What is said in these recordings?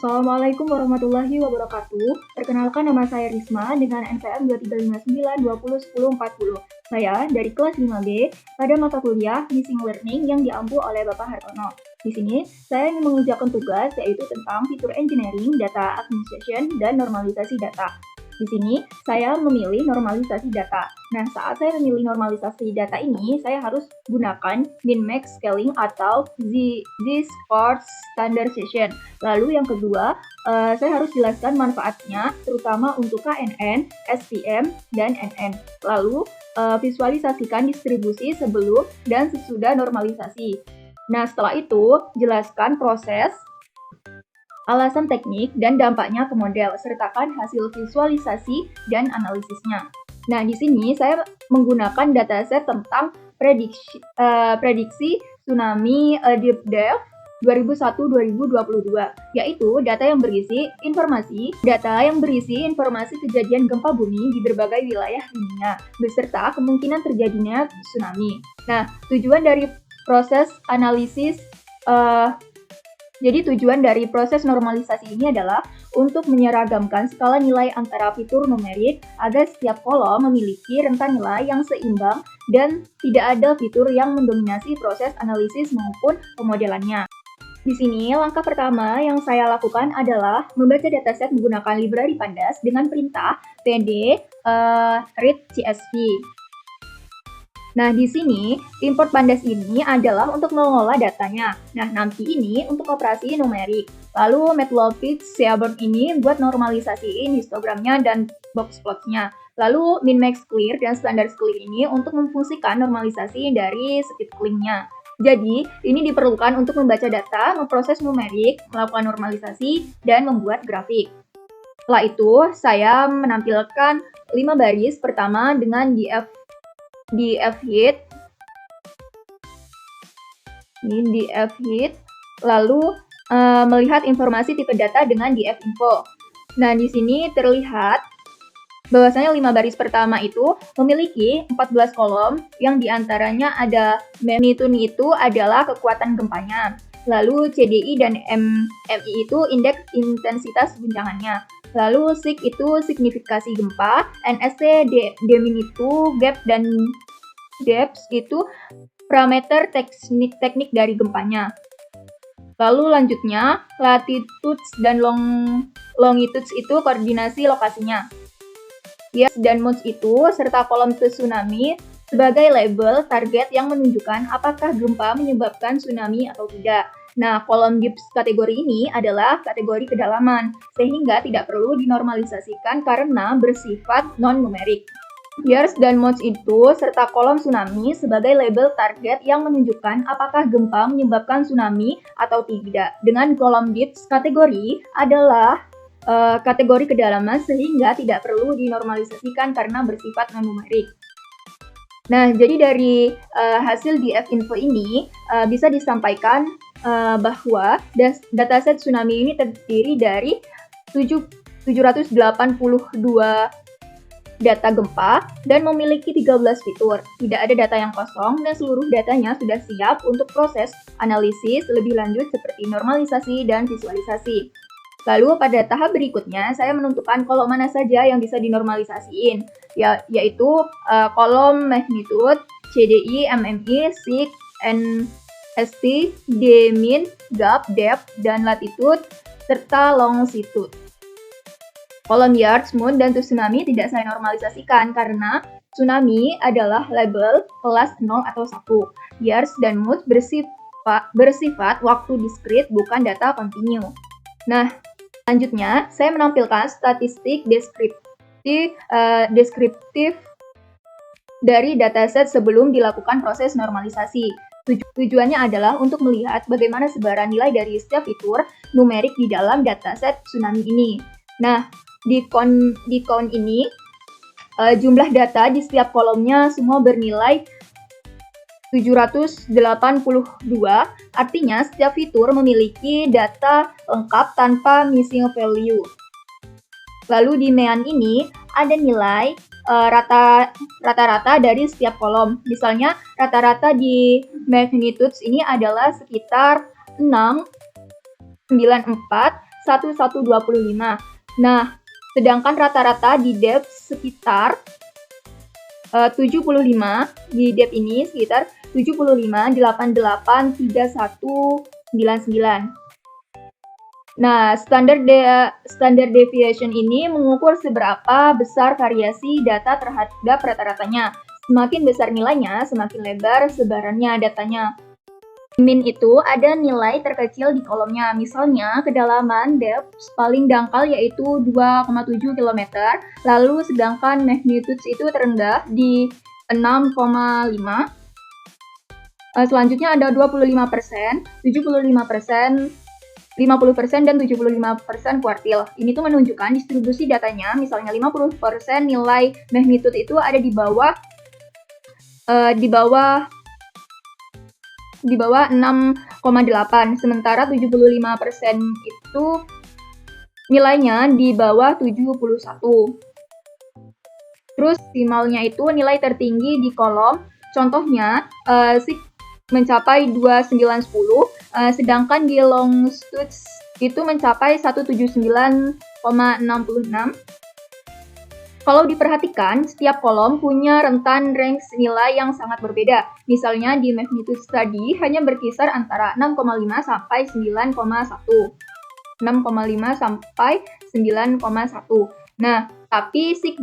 Assalamualaikum warahmatullahi wabarakatuh. Perkenalkan, nama saya Risma dengan NPM 2359201040. Saya dari kelas 5B pada mata kuliah Missing Learning yang diampu oleh Bapak Hartono. Di sini, saya ingin mengerjakan tugas yaitu tentang fitur engineering, data administration, dan normalisasi data. Di sini, saya memilih normalisasi data. Nah, saat saya memilih normalisasi data ini, saya harus gunakan min-max scaling atau z-sparse standardization. Lalu yang kedua, saya harus jelaskan manfaatnya, terutama untuk KNN, SPM, dan NN. Lalu, visualisasikan distribusi sebelum dan sesudah normalisasi. Nah, setelah itu, jelaskan proses, alasan teknik, dan dampaknya ke model, sertakan hasil visualisasi dan analisisnya. Nah, di sini saya menggunakan dataset tentang prediksi tsunami deep dive 2001-2022, yaitu data yang berisi informasi kejadian gempa bumi di berbagai wilayah dunia, beserta kemungkinan terjadinya tsunami. Nah, tujuan dari proses normalisasi ini adalah untuk menyeragamkan skala nilai antara fitur numerik agar setiap kolom memiliki rentang nilai yang seimbang dan tidak ada fitur yang mendominasi proses analisis maupun pemodelannya. Di sini, langkah pertama yang saya lakukan adalah membaca dataset menggunakan library pandas dengan perintah pd read csv. Nah, di sini, import pandas ini adalah untuk mengolah datanya. Nah, nanti ini untuk operasi numerik. Lalu, matplotlib Seaborn ini buat normalisasiin histogramnya dan box plots-nya. Lalu, min-max clear dan standard clear ini untuk memfungsikan normalisasi dari speed clean-nya. Jadi, ini diperlukan untuk membaca data, memproses numerik, melakukan normalisasi, dan membuat grafik. Setelah itu, saya menampilkan 5 baris pertama dengan df heat, lalu melihat informasi tipe data dengan df info. Nah, di sini terlihat bahwasanya 5 baris pertama itu memiliki 14 kolom yang diantaranya ada magnitude itu adalah kekuatan gempanya. Lalu CDI dan MI itu indeks intensitas guncangannya. Lalu SIG itu signifikasi gempa, NST demin itu gap, dan depth itu parameter teknik dari gempanya. Lalu lanjutnya, latitudes dan longitudes itu koordinasi lokasinya. Yes dan modes itu serta kolom tsunami sebagai label target yang menunjukkan apakah gempa menyebabkan tsunami atau tidak. Nah, kolom depth kategori ini adalah kategori kedalaman, sehingga tidak perlu dinormalisasikan karena bersifat non-numerik. Years dan modes itu serta kolom tsunami sebagai label target yang menunjukkan apakah gempa menyebabkan tsunami atau tidak. Dengan kolom depth kategori adalah kategori kedalaman sehingga tidak perlu dinormalisasikan karena bersifat non-numerik. Nah, jadi dari hasil df info ini bisa disampaikan bahwa dataset tsunami ini terdiri dari 782 data gempa dan memiliki 13 fitur. Tidak ada data yang kosong dan seluruh datanya sudah siap untuk proses analisis lebih lanjut seperti normalisasi dan visualisasi. Lalu pada tahap berikutnya, saya menentukan kolom mana saja yang bisa dinormalisasiin, yaitu kolom magnitude, CDI, MMI, SIG, NST, demin, gap, depth, dan latitude, serta longitude. Kolom yards, moon, dan tsunami tidak saya normalisasikan karena tsunami adalah label kelas 0 atau 1. Yards dan moon bersifat waktu diskrit, bukan data kontinu. Nah, selanjutnya, saya menampilkan statistik deskriptif dari dataset sebelum dilakukan proses normalisasi. Tujuannya adalah untuk melihat bagaimana sebaran nilai dari setiap fitur numerik di dalam dataset tsunami ini. Nah, di count ini, jumlah data di setiap kolomnya semua bernilai 782, artinya setiap fitur memiliki data lengkap tanpa missing value. Lalu di mean ini ada nilai rata-rata dari setiap kolom. Misalnya rata-rata di magnitudes ini adalah sekitar 6, 94, 1125. Nah, sedangkan rata-rata di depth sekitar 75, di depth ini sekitar 75, 88, 31, 99. Nah, standard deviation ini mengukur seberapa besar variasi data terhadap rata-ratanya. Semakin besar nilainya, semakin lebar sebarannya datanya. Min itu ada nilai terkecil di kolomnya. Misalnya, kedalaman depth paling dangkal yaitu 2,7 km, lalu sedangkan magnitudes itu terendah di 6,5. Selanjutnya ada 25%, 75%, 50% dan 75% kuartil. Ini tuh menunjukkan distribusi datanya, misalnya 50% nilai magnitude itu ada di bawah 6,8, sementara 75% itu nilainya di bawah 71. Terus maksimalnya itu nilai tertinggi di kolom, contohnya mencapai 2910, sedangkan di longitudes itu mencapai 179,66. Kalau diperhatikan, setiap kolom punya rentan range nilai yang sangat berbeda. Misalnya di magnitude tadi hanya berkisar antara 6,5 sampai 9,1. 6,5 sampai 9,1. Nah, tapi sig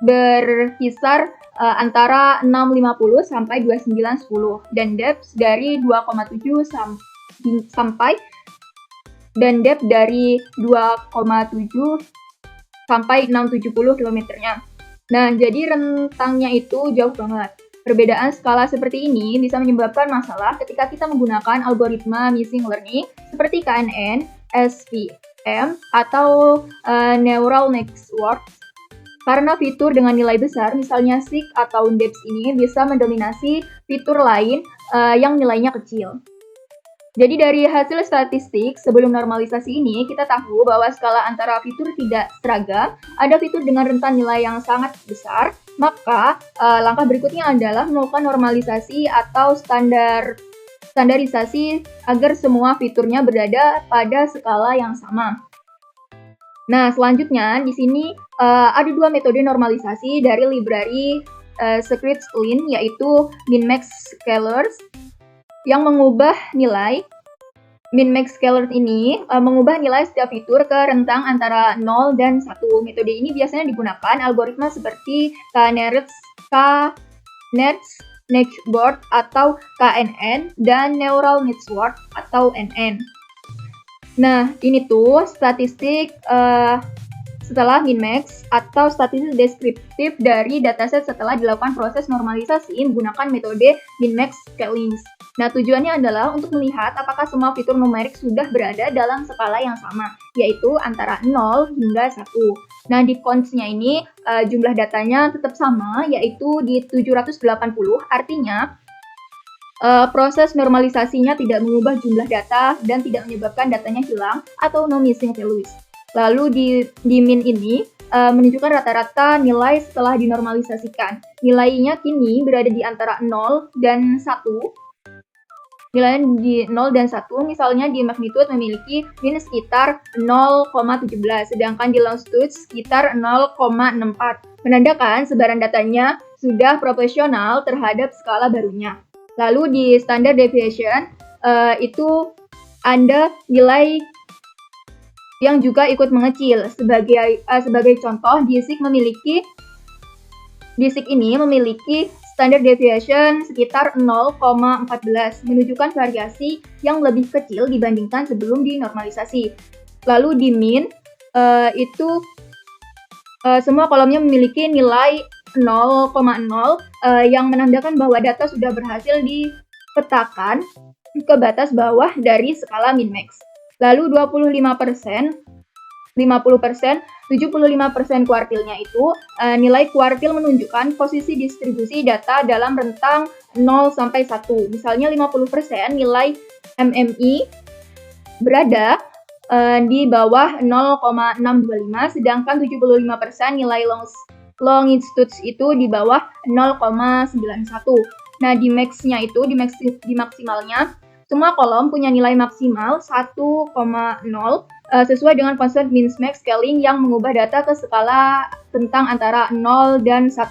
berkisar antara 650 sampai 2910 dan depth dari 2,7 sampai dan depth dari 2,7 sampai 670 km-nya. Nah, jadi rentangnya itu jauh banget. Perbedaan skala seperti ini bisa menyebabkan masalah ketika kita menggunakan algoritma machine learning seperti KNN, SVM, atau neural network. Karena fitur dengan nilai besar, misalnya sig atau depth ini bisa mendominasi fitur lain yang nilainya kecil. Jadi dari hasil statistik sebelum normalisasi ini, kita tahu bahwa skala antara fitur tidak seragam, ada fitur dengan rentan nilai yang sangat besar, maka langkah berikutnya adalah melakukan normalisasi atau standarisasi agar semua fiturnya berada pada skala yang sama. Nah, selanjutnya di sini ada dua metode normalisasi dari library scikit-learn, yaitu min-max scalars yang mengubah nilai. Min-max scalars ini mengubah nilai setiap fitur ke rentang antara 0 dan 1. Metode ini biasanya digunakan algoritma seperti KNeRT, Netboard atau KNN, dan Neural Network atau NN. Nah, ini tuh statistik setelah min-max atau statistik deskriptif dari dataset setelah dilakukan proses normalisasi menggunakan metode min-max scaling. Nah, tujuannya adalah untuk melihat apakah semua fitur numerik sudah berada dalam skala yang sama, yaitu antara 0 hingga 1. Nah, di cons-nya ini jumlah datanya tetap sama, yaitu di 780, artinya proses normalisasinya tidak mengubah jumlah data dan tidak menyebabkan datanya hilang atau no missing values. Lalu di min ini menunjukkan rata-rata nilai setelah dinormalisasikan. Nilainya kini berada di antara 0 dan 1. Nilainya di 0 dan 1, misalnya di magnitude memiliki min sekitar 0,17, sedangkan di longitude sekitar 0,64. Menandakan sebaran datanya sudah proporsional terhadap skala barunya. Lalu di standard deviation itu ada nilai yang juga ikut mengecil. Sebagai contoh, DISIC ini memiliki standard deviation sekitar 0,14, menunjukkan variasi yang lebih kecil dibandingkan sebelum dinormalisasi. Lalu di min itu semua kolomnya memiliki nilai 0,0 yang menandakan bahwa data sudah berhasil dipetakan ke batas bawah dari skala min-max. Lalu 25%, 50%, 75% kuartilnya itu nilai kuartil menunjukkan posisi distribusi data dalam rentang 0 sampai 1. Misalnya 50% nilai MMI berada di bawah 0,625, sedangkan 75% nilai longitudes itu di bawah 0,91. Nah, di max-nya itu, di maksimalnya, semua kolom punya nilai maksimal 1,0 sesuai dengan konsep min-max scaling yang mengubah data ke skala tentang antara 0 dan 1.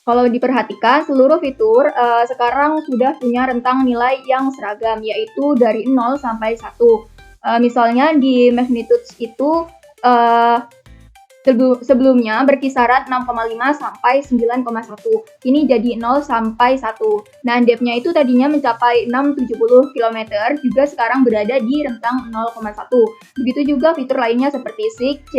Kalau diperhatikan, seluruh fitur sekarang sudah punya rentang nilai yang seragam, yaitu dari 0 sampai 1. Misalnya di magnitudes itu sebelumnya berkisaran 6,5 sampai 9,1. Ini jadi 0 sampai 1. Nah, depth-nya itu tadinya mencapai 670 km, juga sekarang berada di rentang 0,1. Begitu juga fitur lainnya seperti SIG,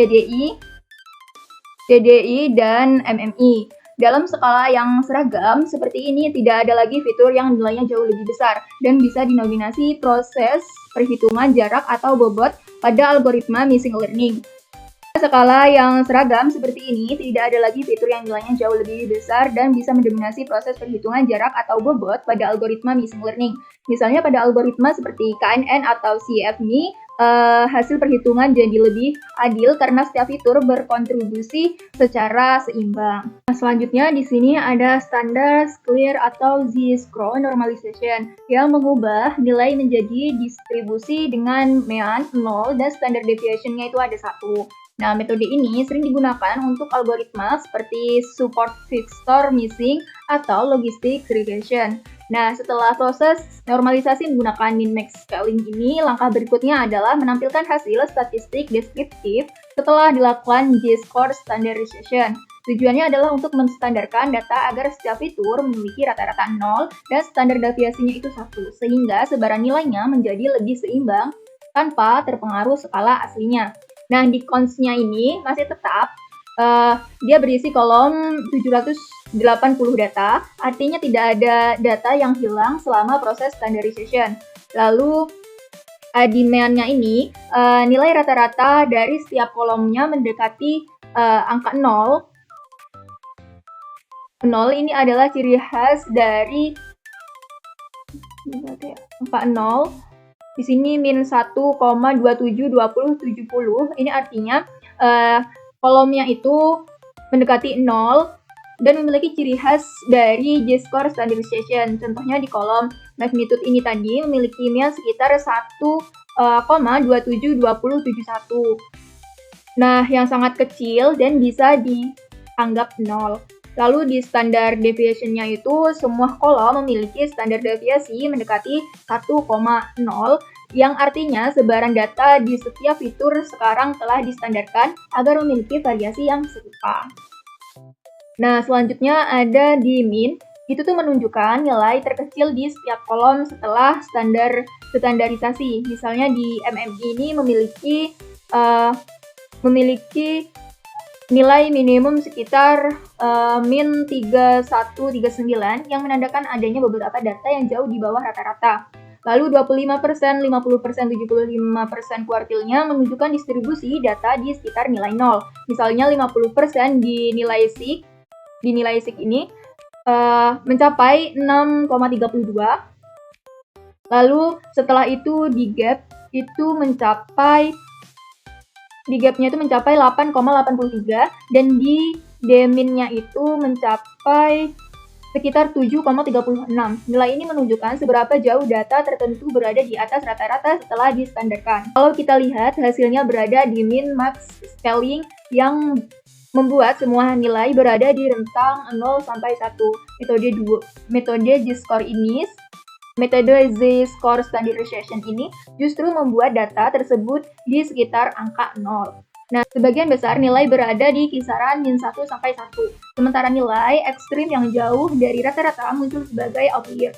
CDI, dan MMI. Dalam skala yang seragam seperti ini, tidak ada lagi fitur yang nilainya jauh lebih besar dan bisa dinominasi proses perhitungan jarak atau bobot pada algoritma machine learning. Skala yang seragam seperti ini, tidak ada lagi fitur yang nilainya jauh lebih besar dan bisa mendominasi proses perhitungan jarak atau bobot pada algoritma machine learning. Misalnya pada algoritma seperti KNN atau CFMI, hasil perhitungan jadi lebih adil karena setiap fitur berkontribusi secara seimbang. Nah, selanjutnya di sini ada standar clear atau z-score normalization yang mengubah nilai menjadi distribusi dengan mean 0 dan standard deviation-nya itu ada 1. Nah, metode ini sering digunakan untuk algoritma seperti support vector missing atau logistic regression. Nah, setelah proses normalisasi menggunakan min-max scaling ini, langkah berikutnya adalah menampilkan hasil statistik deskriptif setelah dilakukan z-score standardization. Tujuannya adalah untuk menstandarkan data agar setiap fitur memiliki rata-rata 0 dan standar deviasinya itu 1, sehingga sebaran nilainya menjadi lebih seimbang tanpa terpengaruh skala aslinya. Nah, di cons-nya ini masih tetap dia berisi kolom 780 data, artinya tidak ada data yang hilang selama proses standardization. Lalu demand-nya ini, nilai rata-rata dari setiap kolomnya mendekati angka 0. 0 ini adalah ciri khas dari angka 0. Di sini min 1,272070. Ini artinya kolomnya itu mendekati 0 dan memiliki ciri khas dari z-score standardization. Contohnya di kolom magnitude ini tadi memiliki mean sekitar 1,272071. Nah, yang sangat kecil dan bisa dianggap 0. Lalu di standar deviation-nya itu semua kolom memiliki standar deviasi mendekati 1,0 yang artinya sebaran data di setiap fitur sekarang telah distandarkan agar memiliki variasi yang serupa. Nah, selanjutnya ada di min. Itu tuh menunjukkan nilai terkecil di setiap kolom setelah standarisasi. Misalnya di MMI ini memiliki nilai minimum sekitar min 3139 yang menandakan adanya beberapa data yang jauh di bawah rata-rata. Lalu 25%, 50%, 75% kuartilnya menunjukkan distribusi data di sekitar nilai 0. Misalnya 50% di nilai SIG ini mencapai 6,32. Lalu setelah itu di gap itu gapnya itu mencapai 8,83 dan di demin-nya itu mencapai sekitar 7,36. Nilai ini menunjukkan seberapa jauh data tertentu berada di atas rata-rata setelah distandarkan. Kalau kita lihat hasilnya berada di min-max scaling yang membuat semua nilai berada di rentang 0 sampai 1. Metode z-score standardization ini justru membuat data tersebut di sekitar angka 0. Nah, sebagian besar nilai berada di kisaran min 1 sampai 1. Sementara nilai ekstrim yang jauh dari rata-rata muncul sebagai outlier.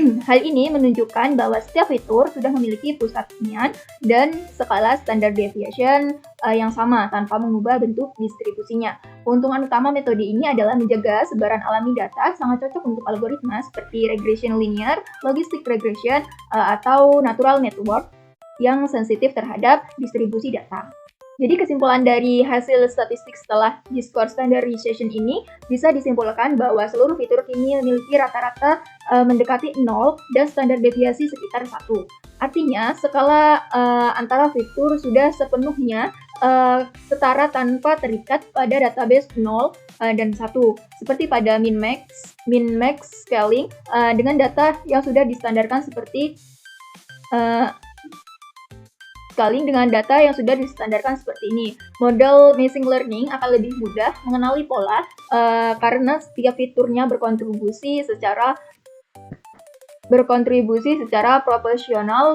Hal ini menunjukkan bahwa setiap fitur sudah memiliki pusat mean dan skala standard deviation yang sama tanpa mengubah bentuk distribusinya. Keuntungan utama metode ini adalah menjaga sebaran alami data, sangat cocok untuk algoritma seperti regression linear, logistic regression, atau natural network yang sensitif terhadap distribusi data. Jadi kesimpulan dari hasil statistik setelah z-score standardization ini bisa disimpulkan bahwa seluruh fitur kini memiliki rata-rata mendekati 0 dan standar deviasi sekitar 1. Artinya skala antara fitur sudah sepenuhnya setara tanpa terikat pada database 0 dan 1. Seperti pada min-max scaling dengan data yang sudah distandarkan seperti scaling dengan data yang sudah distandarkan seperti ini. Model machine learning akan lebih mudah mengenali pola karena setiap fiturnya berkontribusi secara proporsional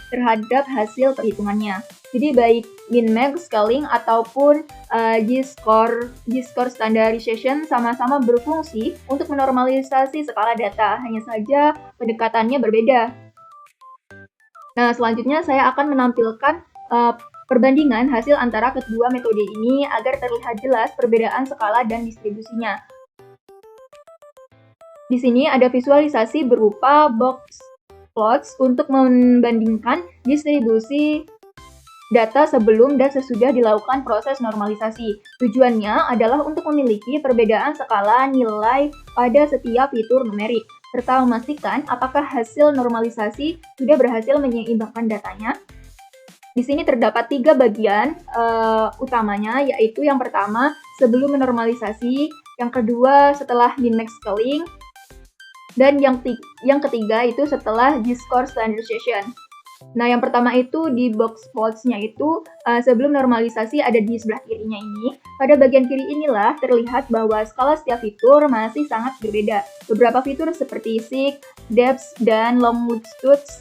terhadap hasil perhitungannya. Jadi baik min-max scaling ataupun G-score standardization sama-sama berfungsi untuk menormalisasi skala data, hanya saja pendekatannya berbeda. Nah, selanjutnya saya akan menampilkan perbandingan hasil antara kedua metode ini agar terlihat jelas perbedaan skala dan distribusinya. Di sini ada visualisasi berupa box plots untuk membandingkan distribusi data sebelum dan sesudah dilakukan proses normalisasi. Tujuannya adalah untuk memiliki perbedaan skala nilai pada setiap fitur numerik, serta memastikan apakah hasil normalisasi sudah berhasil menyeimbangkan datanya. Di sini terdapat 3 bagian utamanya, yaitu yang pertama sebelum menormalisasi, yang kedua setelah min-max scaling, dan yang ketiga itu setelah G-score standardization. Nah, yang pertama itu di box plots-nya itu sebelum normalisasi ada di sebelah kirinya ini. Pada bagian kiri inilah terlihat bahwa skala setiap fitur masih sangat berbeda. Beberapa fitur seperti seek, depth, dan longitudes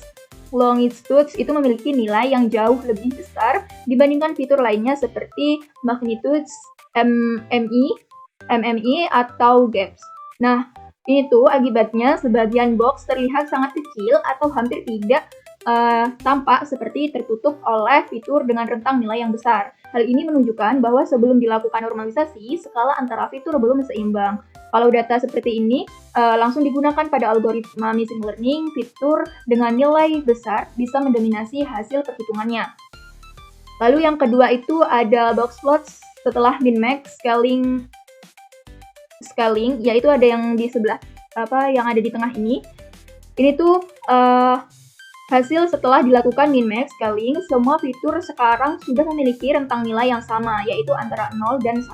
itu memiliki nilai yang jauh lebih besar dibandingkan fitur lainnya seperti magnitudes, MMI, atau gaps. Nah, itu akibatnya sebagian box terlihat sangat kecil atau hampir tidak tampak seperti tertutup oleh fitur dengan rentang nilai yang besar. Hal ini menunjukkan bahwa sebelum dilakukan normalisasi, skala antara fitur belum seimbang. Kalau data seperti ini langsung digunakan pada algoritma machine learning, fitur dengan nilai besar bisa mendominasi hasil perhitungannya. Lalu yang kedua itu ada box plots setelah min-max scaling, yaitu ada yang di sebelah yang ada di tengah ini. Ini tuh hasil setelah dilakukan min-max scaling, semua fitur sekarang sudah memiliki rentang nilai yang sama, yaitu antara 0 dan 1.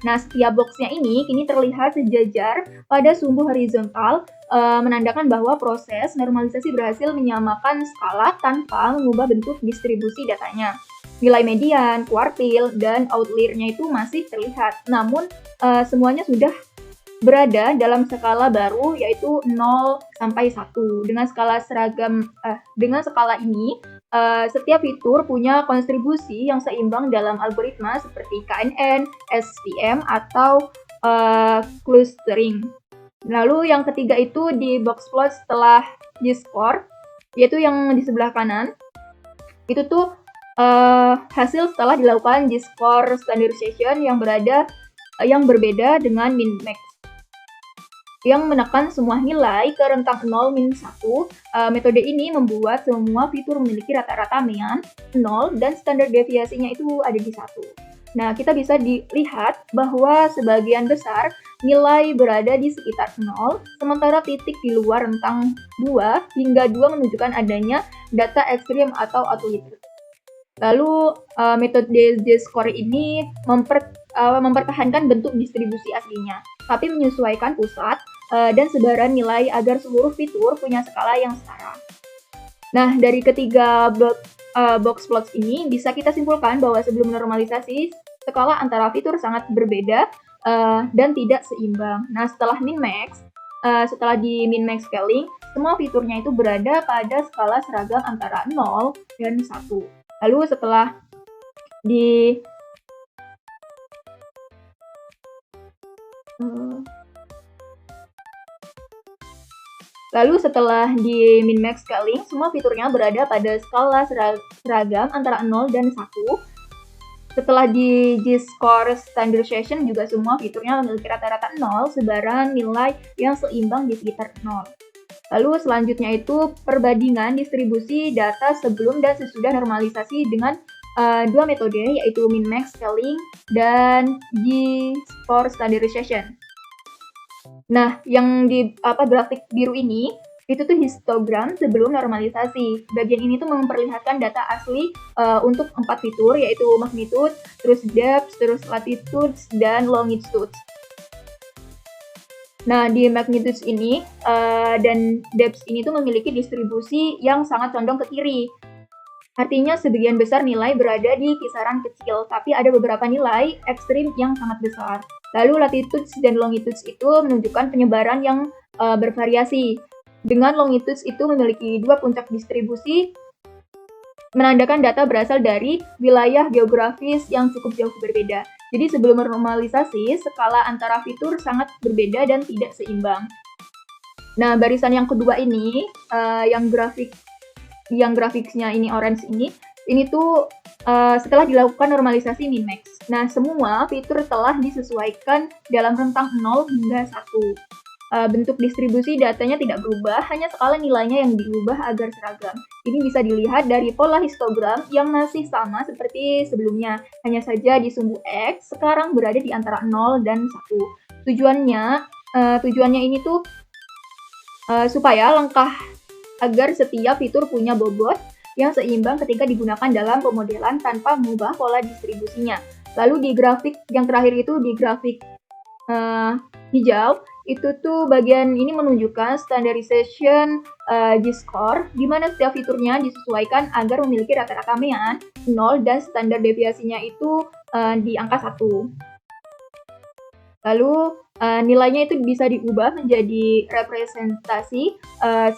Nah, setiap boxnya ini kini terlihat sejajar pada sumbu horizontal, menandakan bahwa proses normalisasi berhasil menyamakan skala tanpa mengubah bentuk distribusi datanya. Nilai median, kuartil, dan outlier-nya itu masih terlihat, namun semuanya sudah berada dalam skala baru yaitu 0 sampai 1. Dengan skala ini, setiap fitur punya kontribusi yang seimbang dalam algoritma seperti KNN, SVM, atau clustering. Lalu yang ketiga itu di box plot setelah G-score, yaitu yang di sebelah kanan. Itu tuh hasil setelah dilakukan G-score standardization yang berbeda dengan min-max, yang menekan semua nilai ke rentang 0-1. Metode ini membuat semua fitur memiliki rata-rata mean 0 dan standar deviasinya itu ada di 1. Nah, kita bisa dilihat bahwa sebagian besar nilai berada di sekitar 0, sementara titik di luar rentang 2 hingga 2 menunjukkan adanya data ekstrim atau outlier. Lalu metode G-score ini mempertahankan bentuk distribusi aslinya, tapi menyesuaikan pusat dan sebaran nilai agar seluruh fitur punya skala yang setara. Nah, dari ketiga box plots ini bisa kita simpulkan bahwa sebelum normalisasi, skala antara fitur sangat berbeda dan tidak seimbang. Nah, setelah di min-max scaling, semua fiturnya itu berada pada skala seragam antara 0 dan 1. Lalu setelah di min-max scaling, semua fiturnya berada pada skala seragam antara 0 dan 1. Setelah di G-score standardization juga semua fiturnya memiliki rata-rata 0, sebaran nilai yang seimbang di sekitar 0. Lalu selanjutnya itu perbandingan distribusi data sebelum dan sesudah normalisasi dengan dua metode, yaitu min-max scaling dan G-score standardization. Nah, yang di grafik biru ini itu tuh histogram sebelum normalisasi. Bagian ini tuh memperlihatkan data asli untuk 4 fitur, yaitu magnitude, terus depth, terus latitudes, dan longitudes. Nah, di magnitudes ini dan depth ini tuh memiliki distribusi yang sangat condong ke kiri. Artinya sebagian besar nilai berada di kisaran kecil, tapi ada beberapa nilai ekstrim yang sangat besar. Lalu latitudes dan longitudes itu menunjukkan penyebaran yang bervariasi. Dengan longitudes itu memiliki dua puncak distribusi, menandakan data berasal dari wilayah geografis yang cukup jauh berbeda. Jadi sebelum normalisasi, skala antara fitur sangat berbeda dan tidak seimbang. Nah, barisan yang kedua ini, yang grafiknya ini orange ini tuh setelah dilakukan normalisasi min-max. Nah, semua fitur telah disesuaikan dalam rentang 0 hingga 1. Bentuk distribusi datanya tidak berubah, hanya skala nilainya yang diubah agar seragam. Ini bisa dilihat dari pola histogram yang masih sama seperti sebelumnya. Hanya saja di sumbu X sekarang berada di antara 0 dan 1. Tujuannya ini tuh supaya langkah agar setiap fitur punya bobot yang seimbang ketika digunakan dalam pemodelan tanpa mengubah pola distribusinya. Lalu di grafik yang terakhir itu di grafik hijau, itu tuh bagian ini menunjukkan standardization G-score, di mana setiap fiturnya disesuaikan agar memiliki rata-rata mean 0 dan standar deviasinya itu di angka 1. Lalu nilainya itu bisa diubah menjadi representasi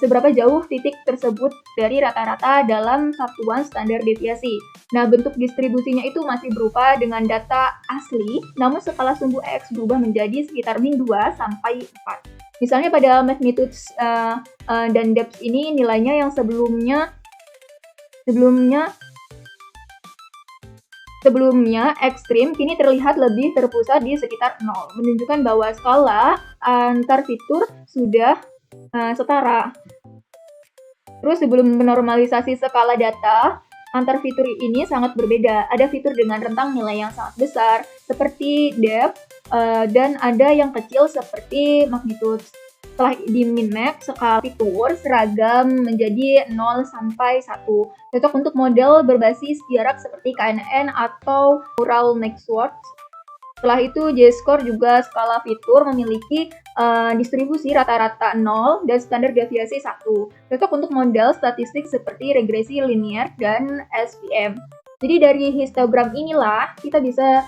seberapa jauh titik tersebut dari rata-rata dalam satuan standar deviasi. Nah, bentuk distribusinya itu masih berupa dengan data asli, namun skala sumbu X berubah menjadi sekitar min 2 sampai 4. Misalnya pada magnitudes dan depth ini nilainya yang sebelumnya ekstrim kini terlihat lebih terpusat di sekitar 0, menunjukkan bahwa skala antar fitur sudah setara. Terus sebelum menormalisasi skala data, antar fitur ini sangat berbeda. Ada fitur dengan rentang nilai yang sangat besar seperti depth dan ada yang kecil seperti magnitude. Setelah di min-max, skala fitur seragam menjadi 0 sampai 1. Cocok untuk model berbasis jarak seperti KNN atau neural networks. Setelah itu, J-score juga skala fitur memiliki distribusi rata-rata 0 dan standar deviasi 1. Cocok untuk model statistik seperti regresi linear dan SVM. Jadi dari histogram inilah kita bisa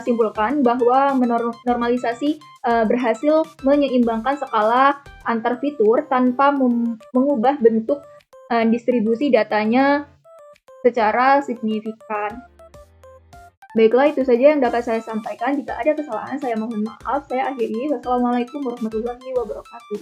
simpulkan bahwa normalisasi berhasil menyeimbangkan skala antar fitur tanpa mengubah bentuk distribusi datanya secara signifikan. Baiklah, itu saja yang dapat saya sampaikan. Jika ada kesalahan, saya mohon maaf. Saya akhiri. Wassalamualaikum warahmatullahi wabarakatuh.